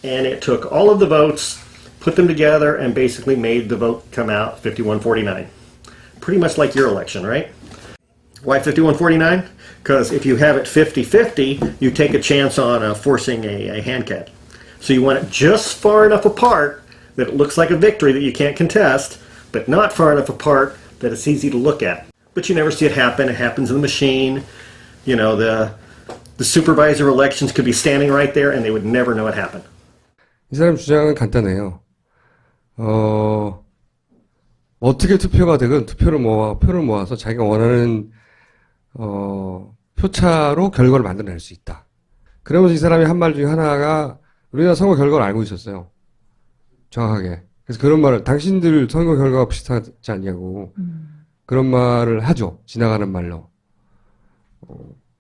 and it took all of the votes, put them together, and basically made the vote come out 51-49. Pretty much like your election, right? Why 51-49? Because if you have it 50-50, you take a chance on forcing a hand count. So you want it just far enough apart that it looks like a victory that you can't contest, but not far enough apart that it's easy to look at. But you never see it happen. It happens in the machine. You know, the supervisor elections could be standing right there and they would never know it happened. 이 사람 주장은 간단해요. 어떻게 투표가 되건 표를 모아서 자기가 원하는 표차로 결과를 만들어낼 수 있다. 그러면서 이 사람이 한 말 중에 하나가 우리나라 선거 결과를 알고 있었어요. 정확하게. 그래서 그런 말을 당신들 선거 결과가 비슷하지 않냐고 그런 말을 하죠. 지나가는 말로.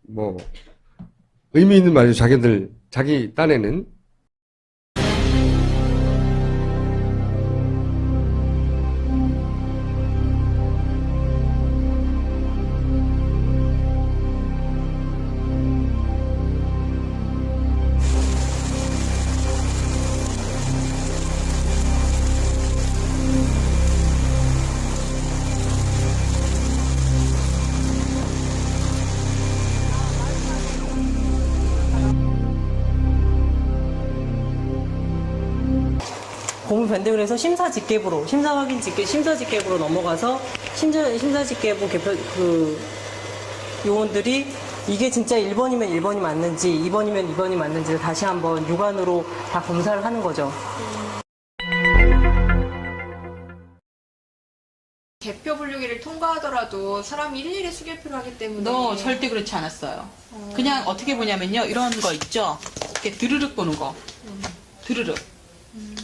뭐 의미 있는 말이죠. 자기 딴에는. 고무 변경을 해서 심사집계부로 심사집계부로 넘어가서 심사집계부 개표 요원들이 이게 진짜 1번이면 1번이 맞는지 2번이면 2번이 맞는지를 다시 한번 육안으로 다 검사를 하는 거죠. 개표 분류기를 통과하더라도 사람이 일일이 수개표를 하기 때문에 절대 그렇지 않았어요. 그냥 어떻게 보냐면요. 이런 거 있죠. 이렇게 드르륵 보는 거. 드르륵.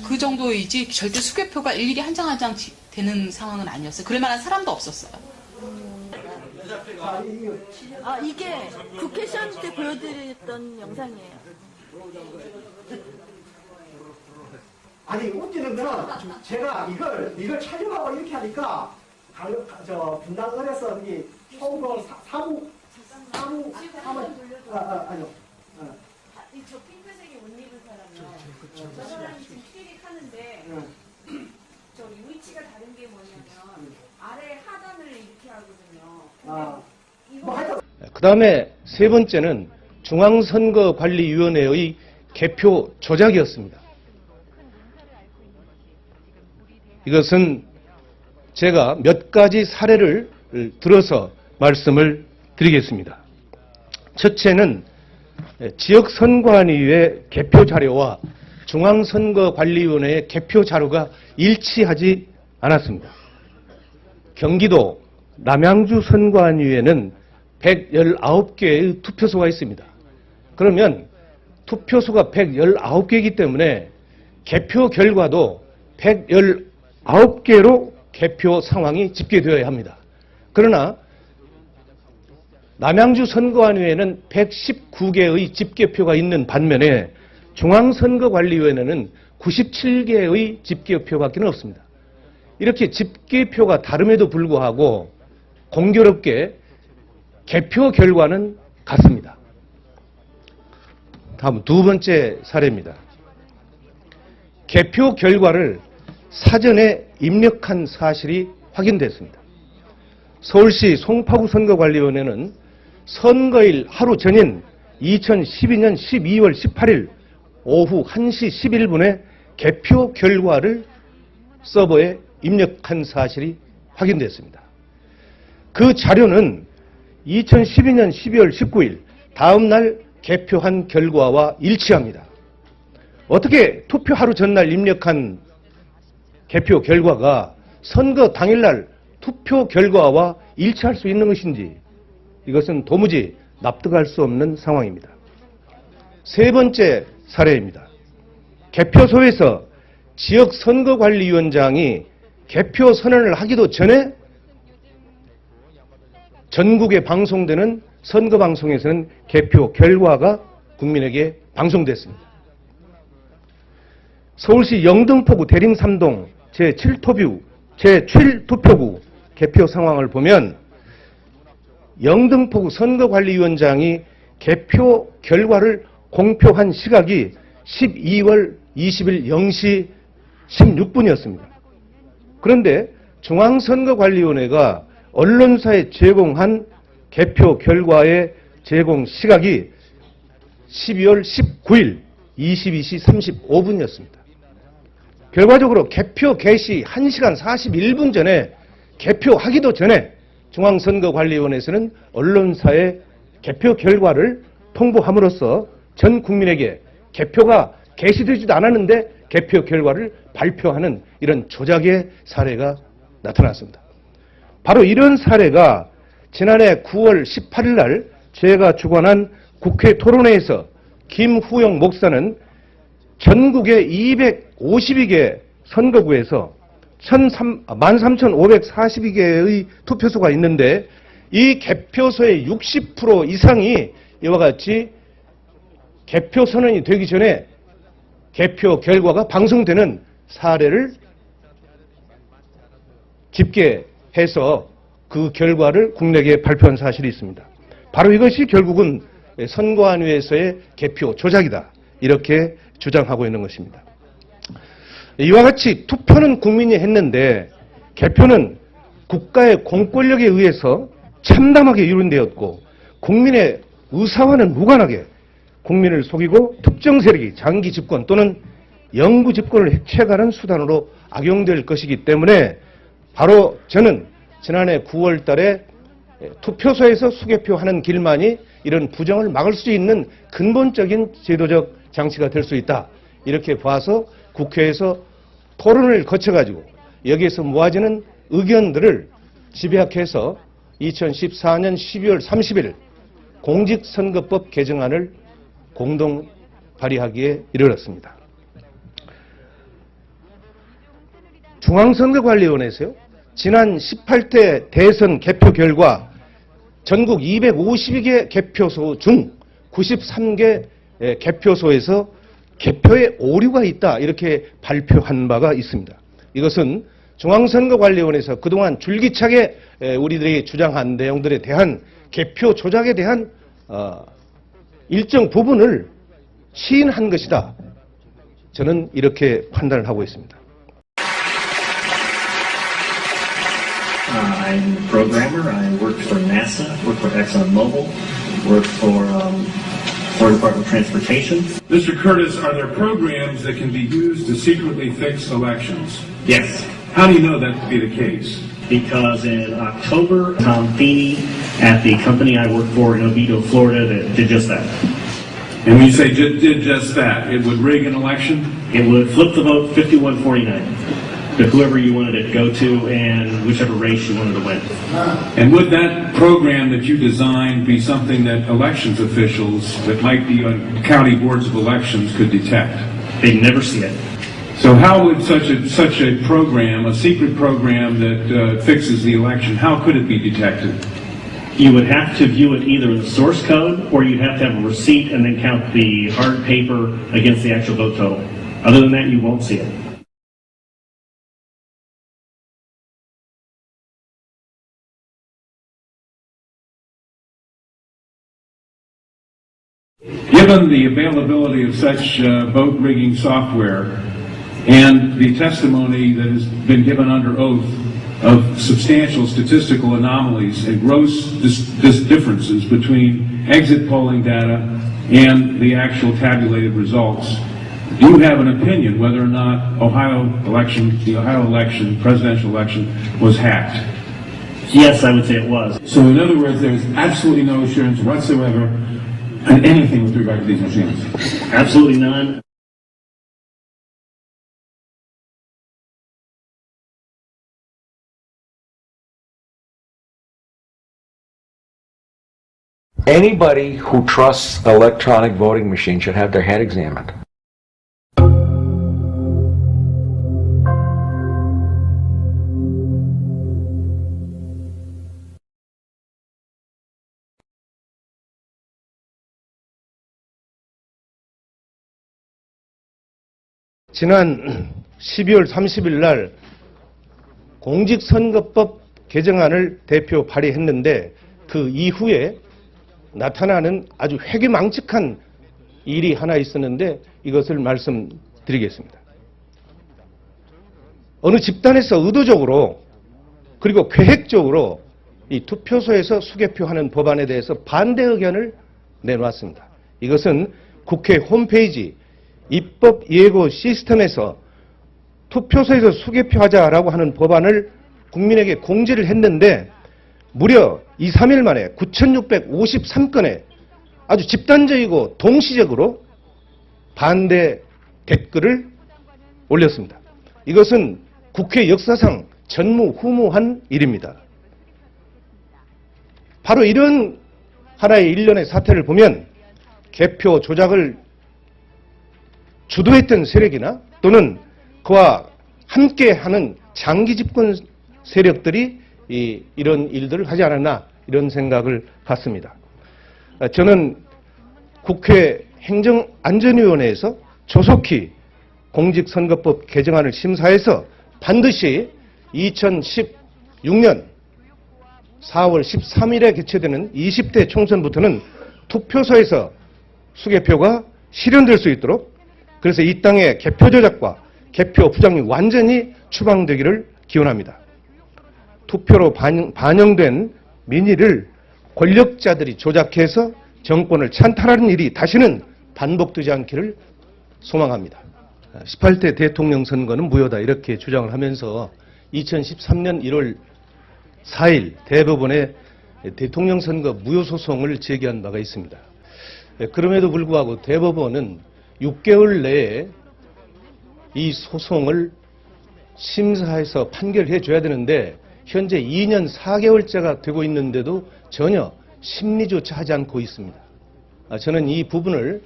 그 정도이지 절대 수개표가 일일이 한 장 한 장 되는 상황은 아니었어요. 그럴 만한 사람도 없었어요. 이게 국회 시험 때 보여드렸던 영상이에요. 아니 웃기는 거는 제가 이걸 촬영하고 이렇게 하니까 분당을 해서 여기 총거 사무 아니요. 저 핑크색의 옷 입은 사람은 저 사람이 지금 클릭 하는데 저기 위치가 다른 게 뭐냐면 아래 하단을 이렇게 하거든요. 그 다음에 세 번째는 중앙선거관리위원회의 개표 조작이었습니다. 이것은 제가 몇 가지 사례를 들어서 말씀을 드리겠습니다. 첫째는 지역선관위의 개표 자료와 중앙선거관리위원회의 개표 자료가 일치하지 않았습니다. 경기도 남양주 선관위에는 119개의 투표소가 있습니다. 그러면 투표소가 119개이기 때문에 개표 결과도 119개로 개표 상황이 집계되어야 합니다. 그러나 남양주 선거관위에는 119개의 집계표가 있는 반면에 중앙선거관리위원회는 97개의 집계표밖에 없습니다. 이렇게 집계표가 다름에도 불구하고 공교롭게 개표 결과는 같습니다. 다음 두 번째 사례입니다. 개표 결과를 사전에 입력한 사실이 확인됐습니다. 서울시 송파구 선거관리위원회는 선거일 하루 전인 2012년 12월 18일 오후 1시 11분에 개표 결과를 서버에 입력한 사실이 확인됐습니다. 그 자료는 2012년 12월 19일 다음 날 개표한 결과와 일치합니다. 어떻게 투표 하루 전날 입력한 개표 결과가 선거 당일날 투표 결과와 일치할 수 있는 것인지 이것은 도무지 납득할 수 없는 상황입니다. 세 번째 사례입니다. 개표소에서 지역선거관리위원장이 개표 선언을 하기도 전에 전국에 방송되는 선거방송에서는 개표 결과가 국민에게 방송됐습니다. 서울시 영등포구 대림삼동 제7투표구 개표 상황을 보면 영등포구 선거관리위원장이 개표 결과를 공표한 시각이 12월 20일 0시 16분이었습니다. 그런데 중앙선거관리위원회가 언론사에 제공한 개표 결과의 제공 시각이 12월 19일 22시 35분이었습니다. 결과적으로 개표 개시 1시간 41분 전에 개표하기도 전에 중앙선거관리위원회에서는 언론사에 개표 결과를 통보함으로써 전 국민에게 개표가 개시되지도 않았는데 개표 결과를 발표하는 이런 조작의 사례가 나타났습니다. 바로 이런 사례가 지난해 9월 18일 날 제가 주관한 국회 토론회에서 김후영 목사는 전국의 252개 선거구에서 13,542개의 투표소가 있는데 이 개표소의 60% 이상이 이와 같이 개표 선언이 되기 전에 개표 결과가 방송되는 사례를 집계해서 그 결과를 국내에 발표한 사실이 있습니다. 바로 이것이 결국은 선관위에서의 개표 조작이다. 이렇게 주장하고 있는 것입니다. 이와 같이 투표는 국민이 했는데 개표는 국가의 공권력에 의해서 참담하게 이룬되었고 국민의 의사와는 무관하게 국민을 속이고 특정 세력이 장기 집권 또는 영구 집권을 해체하는 수단으로 악용될 것이기 때문에 바로 저는 지난해 9월 달에 투표소에서 수개표하는 길만이 이런 부정을 막을 수 있는 근본적인 제도적 장치가 될 수 있다. 이렇게 봐서 국회에서 토론을 거쳐가지고 여기에서 모아지는 의견들을 집약해서 2014년 12월 30일 공직선거법 개정안을 공동 발의하기에 이르렀습니다. 중앙선거관리위원회에서요. 지난 18대 대선 개표 결과 전국 252개 개표소 중 93개 개표소에서 개표에 오류가 있다 이렇게 발표한 바가 있습니다. 이것은 중앙선거관리위원회에서 그동안 줄기차게 우리들이 주장한 내용들에 대한 개표 조작에 대한 일정 부분을 시인한 것이다. 저는 이렇게 판단을 하고 있습니다. I'm a programmer. I worked for NASA, worked for ExxonMobil, worked for Florida Department of Transportation. Mr. Curtis, are there programs that can be used to secretly fix elections? Yes. How do you know that to be the case? Because in October, Tom Feeney at the company I work for in Oviedo, Florida, that did just that. And when you say did just that, it would rig an election? It would flip the vote 51-49 to whoever you wanted it to go to and whichever race you wanted to win. And would that program that you designed be something that elections officials that might be on county boards of elections could detect? They'd never see it. So how would such a program, a secret program that fixes the election, how could it be detected? You would have to view it either in the source code or you'd have to have a receipt and then count the hard paper against the actual vote total. Other than that, you won't see it. Given the availability of such vote rigging software and the testimony that has been given under oath of substantial statistical anomalies and gross differences between exit polling data and the actual tabulated results, do you have an opinion whether or not the Ohio election, presidential election, was hacked? Yes, I would say it was. So in other words, there's absolutely no assurance whatsoever on anything with regard to these machines? Absolutely none. Anybody who trusts electronic voting machines should have their head examined. 지난 12월 30일 날 공직선거법 개정안을 대표 발의했는데 그 이후에 나타나는 아주 회귀망측한 일이 하나 있었는데 이것을 말씀드리겠습니다. 드리겠습니다. 어느 집단에서 의도적으로 그리고 계획적으로 이 투표소에서 수개표하는 법안에 대해서 반대 의견을 내놓았습니다. 이것은 국회 홈페이지 입법 예고 시스템에서 투표소에서 수개표하자라고 하는 법안을 국민에게 공지를 했는데 무려 2, 3일 만에 9,653건의 아주 집단적이고 동시적으로 반대 댓글을 올렸습니다. 이것은 국회 역사상 전무후무한 일입니다. 바로 이런 하나의 일련의 사태를 보면 개표 조작을 주도했던 세력이나 또는 그와 함께하는 장기 집권 세력들이 이런 일들을 하지 않았나 이런 생각을 갖습니다. 저는 국회 행정안전위원회에서 조속히 공직선거법 개정안을 심사해서 반드시 2016년 4월 13일에 개최되는 20대 총선부터는 투표소에서 수개표가 실현될 수 있도록 그래서 이 땅의 개표 조작과 개표 부정이 완전히 추방되기를 기원합니다. 투표로 반영된 민의를 권력자들이 조작해서 정권을 찬탈하는 일이 다시는 반복되지 않기를 소망합니다. 18대 대통령 선거는 무효다 이렇게 주장을 하면서 2013년 1월 4일 대법원에 대통령 선거 무효 소송을 제기한 바가 있습니다. 그럼에도 불구하고 대법원은 6개월 내에 이 소송을 심사해서 판결해 줘야 되는데 현재 2년 4개월째가 되고 있는데도 전혀 심리조차 하지 않고 있습니다. 저는 이 부분을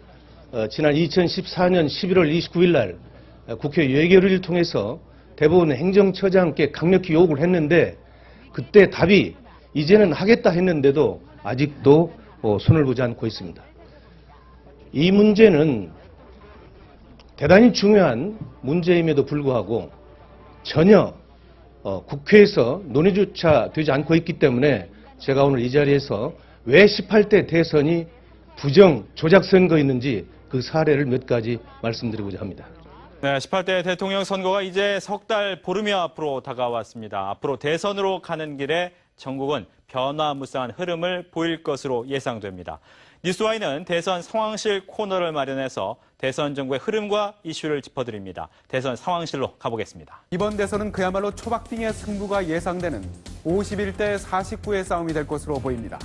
지난 2014년 11월 29일 날 국회 예결위를 통해서 대법원 행정처장께 강력히 요구를 했는데 그때 답이 이제는 하겠다 했는데도 아직도 손을 보지 않고 있습니다. 이 문제는 대단히 중요한 문제임에도 불구하고 전혀 국회에서 논의조차 되지 않고 있기 때문에 제가 오늘 이 자리에서 왜 18대 대선이 부정 조작 선거였는지 그 사례를 몇 가지 말씀드리고자 합니다. 네, 18대 대통령 선거가 이제 석 달 보름여 앞으로 다가왔습니다. 앞으로 대선으로 가는 길에 전국은 변화무쌍한 흐름을 보일 것으로 예상됩니다. 뉴스와이는 대선 상황실 코너를 마련해서 대선 정국의 흐름과 이슈를 짚어드립니다. 대선 상황실로 가보겠습니다. 이번 대선은 그야말로 초박빙의 승부가 예상되는 51대 49의 싸움이 될 것으로 보입니다.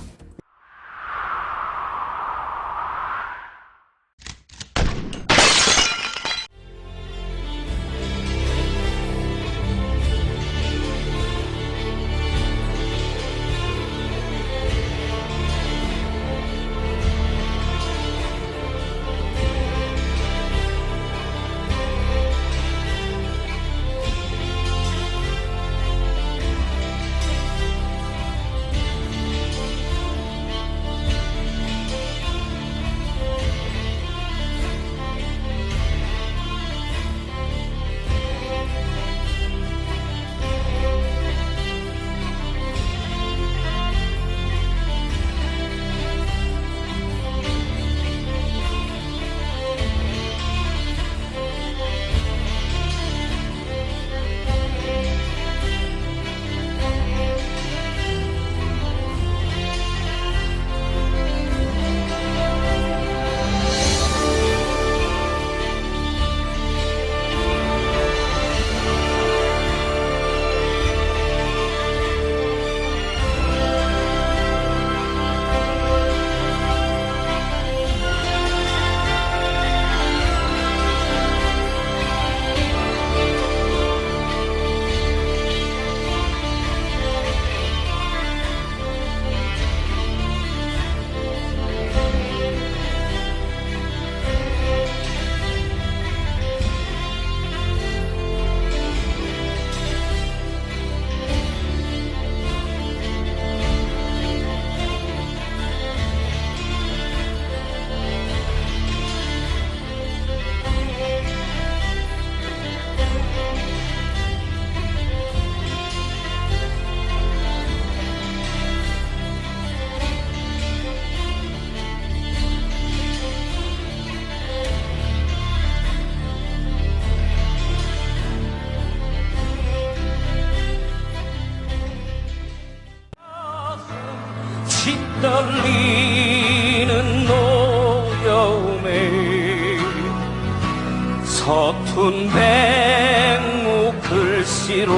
서툰 백무 글씨로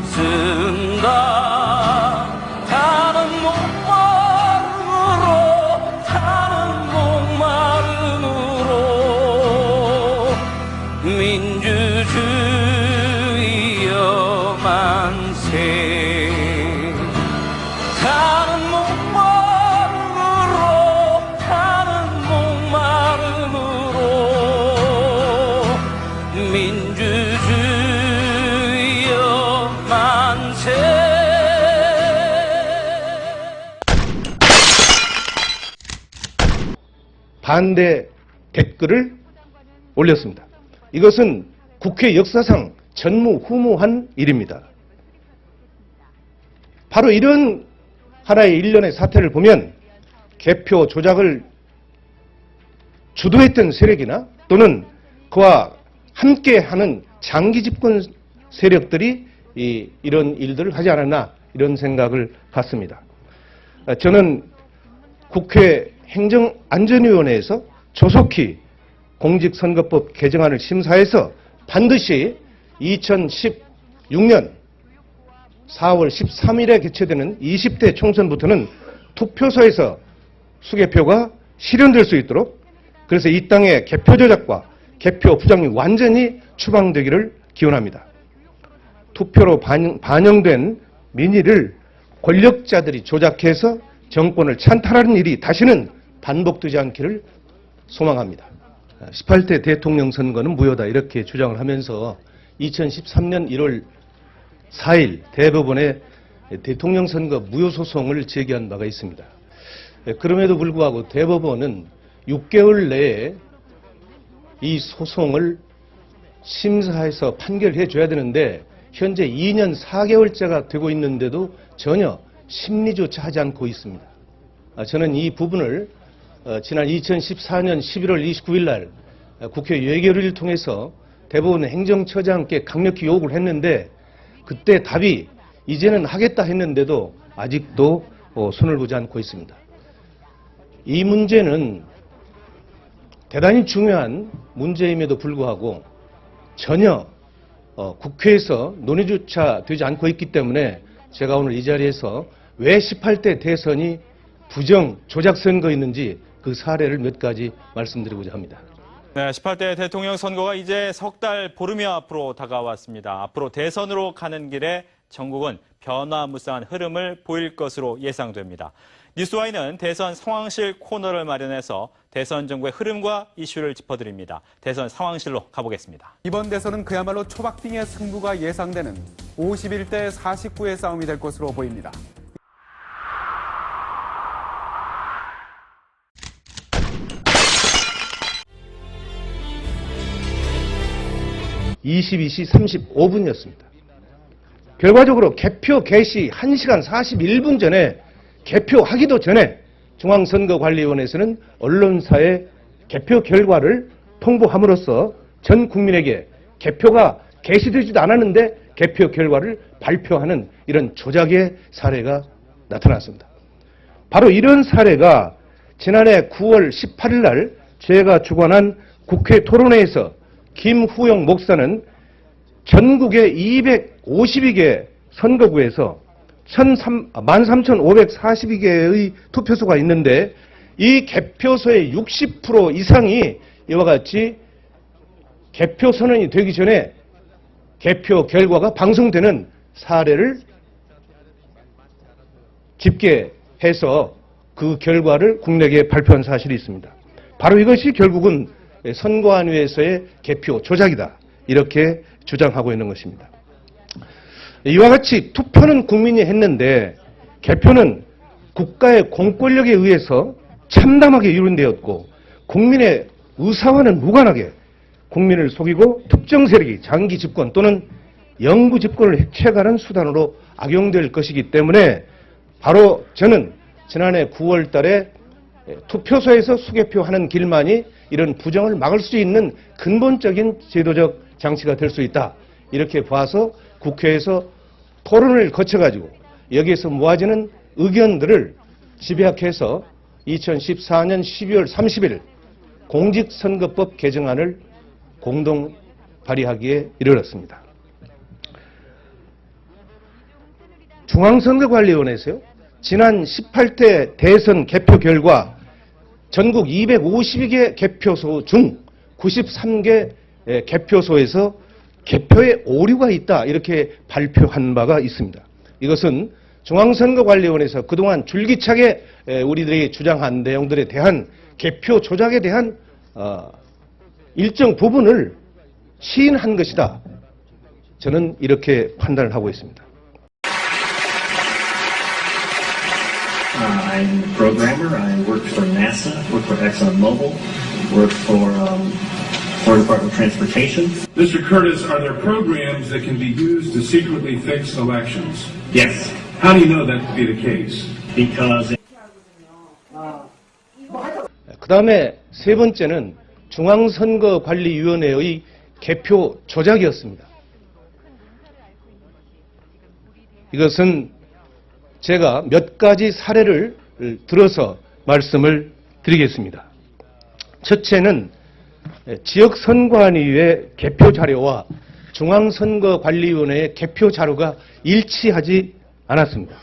쓴다. 타는 목마름으로 타는 목마름으로 민주주의여 만세. 타는 목마름으로 타는 목마름으로 민주주의여 만세. 반대 댓글을 올렸습니다. 이것은 국회 역사상 전무후무한 일입니다. 바로 이런 하나의 일련의 사태를 보면 개표 조작을 주도했던 세력이나 또는 그와 함께하는 장기 집권 세력들이 이런 일들을 하지 않았나 이런 생각을 갖습니다. 저는 국회 행정안전위원회에서 조속히 공직선거법 개정안을 심사해서 반드시 2016년 4월 13일에 개최되는 20대 총선부터는 투표소에서 수개표가 실현될 수 있도록, 그래서 이 땅의 개표 조작과 개표 부정이 완전히 추방되기를 기원합니다. 투표로 반영된 민의를 권력자들이 조작해서 정권을 찬탈하는 일이 다시는 반복되지 않기를 소망합니다. 18대 대통령 선거는 무효다 이렇게 주장을 하면서 2013년 1월 4일 대법원에 대통령 선거 무효 소송을 제기한 바가 있습니다. 그럼에도 불구하고 대법원은 6개월 내에 이 소송을 심사해서 판결해 줘야 되는데 현재 2년 4개월째가 되고 있는데도 전혀 심리조차 하지 않고 있습니다. 저는 이 부분을 지난 2014년 11월 29일 날 국회 예결위를 통해서 대법원 행정처장께 강력히 요구를 했는데 그때 답이 이제는 하겠다 했는데도 아직도 손을 보지 않고 있습니다. 이 문제는 대단히 중요한 문제임에도 불구하고 전혀 국회에서 논의조차 되지 않고 있기 때문에 제가 오늘 이 자리에서 왜 18대 대선이 부정 조작 선거였는지 그 사례를 몇 가지 말씀드리고자 합니다. 네, 18대 대통령 선거가 이제 석 달 보름여 앞으로 다가왔습니다. 앞으로 대선으로 가는 길에 전국은 변화무쌍한 흐름을 보일 것으로 예상됩니다. 뉴스와이는 대선 상황실 코너를 마련해서 대선 정국의 흐름과 이슈를 짚어드립니다. 대선 상황실로 가보겠습니다. 이번 대선은 그야말로 초박빙의 승부가 예상되는 51대 49의 싸움이 될 것으로 보입니다. 22시 35분이었습니다. 결과적으로 개표 개시 1시간 41분 전에 개표하기도 전에 중앙선거관리위원회에서는 언론사에 개표 결과를 통보함으로써 전 국민에게 개표가 개시되지도 않았는데 개표 결과를 발표하는 이런 조작의 사례가 나타났습니다. 바로 이런 사례가 지난해 9월 18일 날 제가 주관한 국회 토론회에서 김후영 목사는 전국의 252개 선거구에서 13,542개의 투표소가 있는데 이 개표소의 60% 이상이 이와 같이 개표 선언이 되기 전에 개표 결과가 방송되는 사례를 집계해서 그 결과를 국내에 발표한 사실이 있습니다. 바로 이것이 결국은 선관위에서의 개표 조작이다. 이렇게 주장하고 있는 것입니다. 이와 같이 투표는 국민이 했는데 개표는 국가의 공권력에 의해서 참담하게 이룬되었고 국민의 의사와는 무관하게 국민을 속이고 특정 세력이 장기 집권 또는 영구 집권을 해체하는 수단으로 악용될 것이기 때문에 바로 저는 지난해 9월 달에 투표소에서 수개표하는 길만이 이런 부정을 막을 수 있는 근본적인 제도적 장치가 될 수 있다. 이렇게 봐서 국회에서 토론을 거쳐가지고 여기에서 모아지는 의견들을 집약해서 2014년 12월 30일 공직선거법 개정안을 공동 발의하기에 이르렀습니다. 중앙선거관리위원회에서요, 지난 18대 대선 개표 결과 전국 252개 개표소 중 93개 개표소에서 개표에 오류가 있다, 이렇게 발표한 바가 있습니다. 이것은 중앙선거관리위원회에서 그동안 줄기차게 우리들이 주장한 내용들에 대한 개표 조작에 대한 일정 부분을 시인한 것이다. 저는 이렇게 판단을 하고 있습니다. I'm a programmer. I worked for NASA, worked for ExxonMobil, worked for Florida Department of Transportation. Mr. Curtis, are there programs that can be used to secretly fix elections? Yes, How do you know that to be the case? because 그 다음에 세 번째는 중앙선거관리위원회의 개표 조작이었습니다. 이것은 제가 몇 가지 사례를 들어서 말씀을 드리겠습니다. 첫째는 지역선관위의 개표 자료와 중앙선거관리위원회의 개표 자료가 일치하지 않았습니다.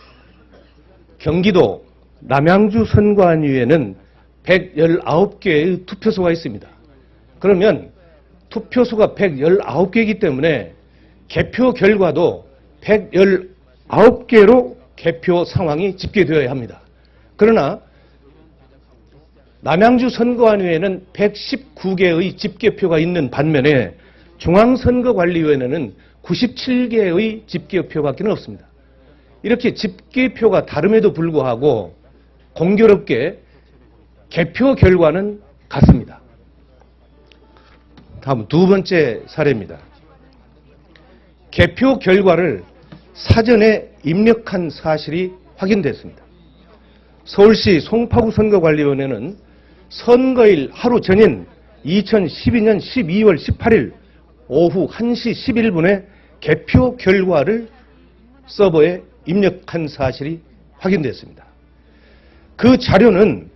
경기도 남양주 선관위에는 119개의 투표소가 있습니다. 그러면 투표소가 119개이기 때문에 개표 결과도 119개로 개표 상황이 집계되어야 합니다. 그러나 남양주 선거관위에는 119개의 집계표가 있는 반면에 중앙선거관리위원회는 97개의 집계표밖에 없습니다. 이렇게 집계표가 다름에도 불구하고 공교롭게 개표 결과는 같습니다. 다음 두 번째 사례입니다. 개표 결과를 사전에 입력한 사실이 확인됐습니다. 서울시 송파구 선거관리위원회는 선거일 하루 전인 2012년 12월 18일 오후 1시 11분에 개표 결과를 서버에 입력한 사실이 확인됐습니다. 그 자료는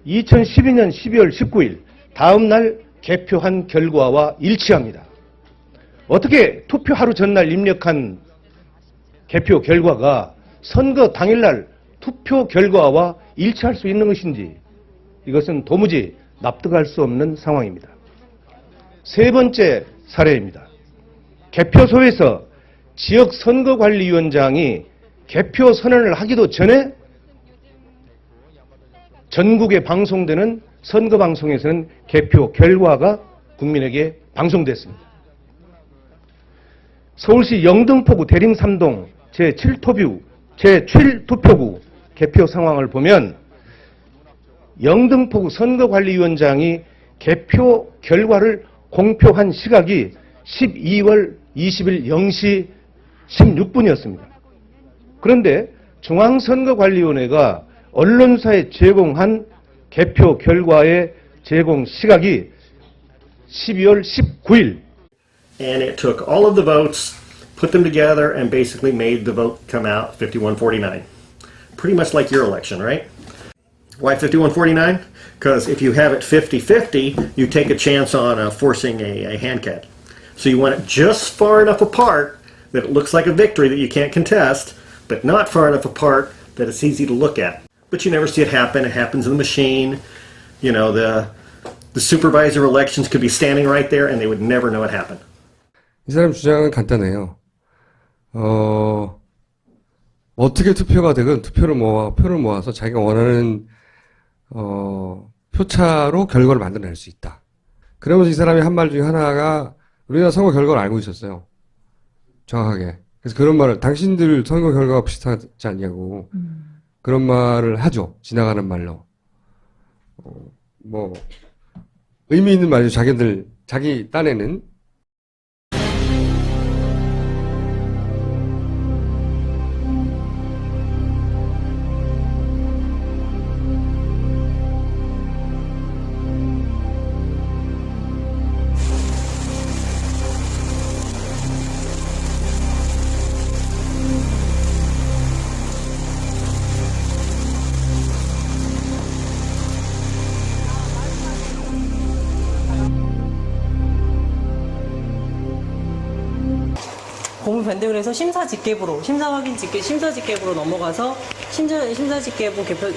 2012년 12월 19일 다음 날 개표한 결과와 일치합니다. 어떻게 투표 하루 전날 입력한 개표 결과가 선거 당일날 투표 결과와 일치할 수 있는 것인지, 이것은 도무지 납득할 수 없는 상황입니다. 세 번째 사례입니다. 개표소에서 지역선거관리위원장이 개표 선언을 하기도 전에 전국에 방송되는 선거방송에서는 개표 결과가 국민에게 방송됐습니다. 서울시 영등포구 대림 3동 제7투표구 개표 상황을 보면 영등포구 선거관리위원장이 개표 결과를 공표한 시각이 12월 20일 0시 16분이었습니다. 그런데 중앙선거관리위원회가 언론사에 제공한 개표 결과의 제공 시각이 12월 19일. And it took all of the votes, put them together, and basically made the vote come out 51-49. Pretty much like your election, right? Why 51-49? Because if you have it 50-50, you take a chance on forcing a hand count. So you want it just far enough apart that it looks like a victory that you can't contest, but not far enough apart that it's easy to look at. But you never see it happen. It happens in the machine. You know, the supervisor elections could be standing right there and they would never know it happened. 이 사람 주장은 간단해요. 어떻게 투표가 되건 표를 모아서 자기가 원하는 표차로 결과를 만들어낼 수 있다. 그러면서 이 사람이 한 말 중에 하나가 우리나라 선거 결과를 알고 있었어요. 정확하게. 그래서 그런 말을 당신들 선거 결과가 비슷하지 않냐고 그런 말을 하죠. 지나가는 말로. 뭐 의미 있는 말이죠. 자기 딴에는. 고문 변경을 해서 심사 직계부로 심사 직계부로 넘어가서 심사 직계부 개표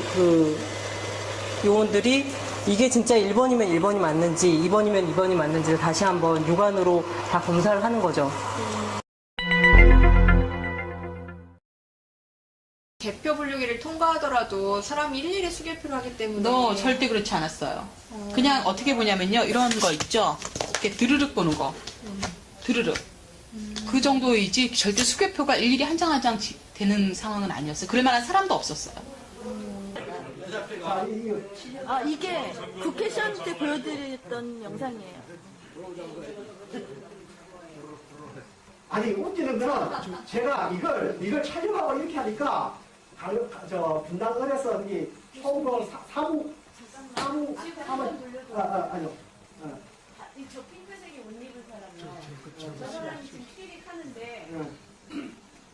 요원들이 이게 진짜 1번이면 1번이 맞는지 2번이면 2번이 맞는지를 다시 한번 육안으로 다 검사를 하는 거죠. 개표 분류기를 통과하더라도 사람이 일일이 수개표를 하기 때문에 절대 그렇지 않았어요. 그냥 어떻게 보냐면요. 이런 거 있죠. 이렇게 드르륵 보는 거. 드르륵. 그 정도이지 절대 수개표가 일일이 한 장 한 장 되는 상황은 아니었어요. 그럴 만한 사람도 없었어요. 이게 국회 시험 때 보여드렸던 영상이에요. 아니 웃기는 거는 제가 이걸 촬영하고 이렇게 하니까 분당을해서 여기 총괄 아니요. 저 핑크색의 옷 입은 사람은 저 사람이 지금 트릭 하는데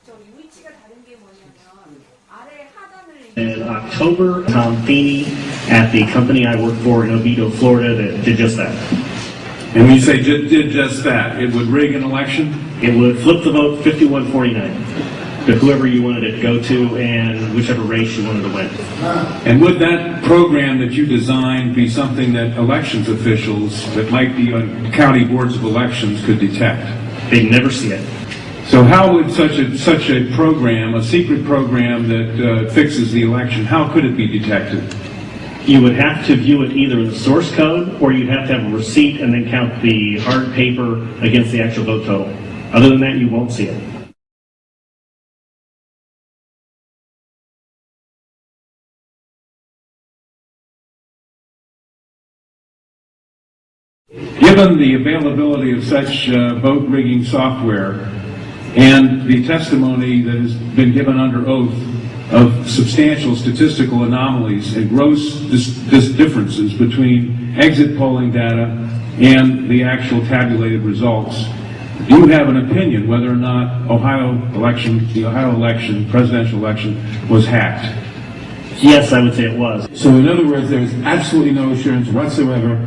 저기 위치가 다른 게 뭐냐면 아래 하단을 In October, Tom Feeney at the company I work for in Oviedo, Florida, that did just that. And when you say did just that, it would rig an election? It would flip the vote 51-49 to whoever you wanted it to go to and whichever race you wanted to win. And would that program that you designed be something that elections officials that might be on county boards of elections could detect? They'd never see it. So how would such a program, a secret program that fixes the election, how could it be detected? You would have to view it either in the source code or you'd have to have a receipt and then count the hard paper against the actual vote total. Other than that, you won't see it. Given the availability of such vote rigging software and the testimony that has been given under oath of substantial statistical anomalies and gross differences between exit polling data and the actual tabulated results, do you have an opinion whether or not the Ohio election, presidential election, was hacked? Yes, I would say it was. So in other words, there is absolutely no assurance whatsoever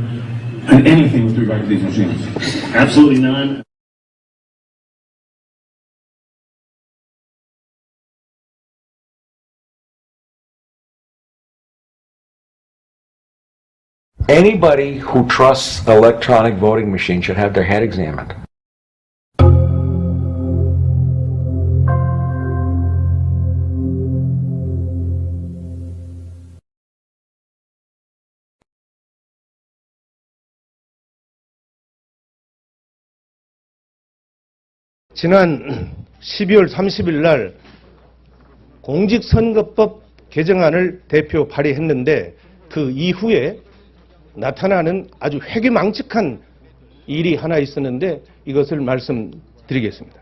on anything with regard to these machines? Absolutely none. Anybody who trusts electronic voting machines should have their head examined. 지난 12월 30일 날 공직선거법 개정안을 대표 발의했는데 그 이후에 나타나는 아주 회개망측한 일이 하나 있었는데 이것을 말씀드리겠습니다.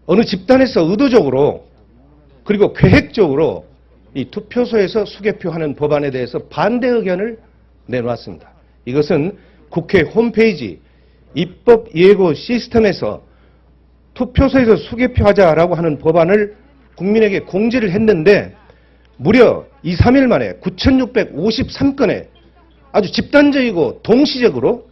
어느 집단에서 의도적으로 그리고 계획적으로 이 투표소에서 수개표하는 법안에 대해서 반대 의견을 내놓았습니다. 이것은 국회 홈페이지 입법 예고 시스템에서 투표소에서 수개표하자라고 하는 법안을 국민에게 공지를 했는데 무려 2, 3일 만에 9,653건의 아주 집단적이고 동시적으로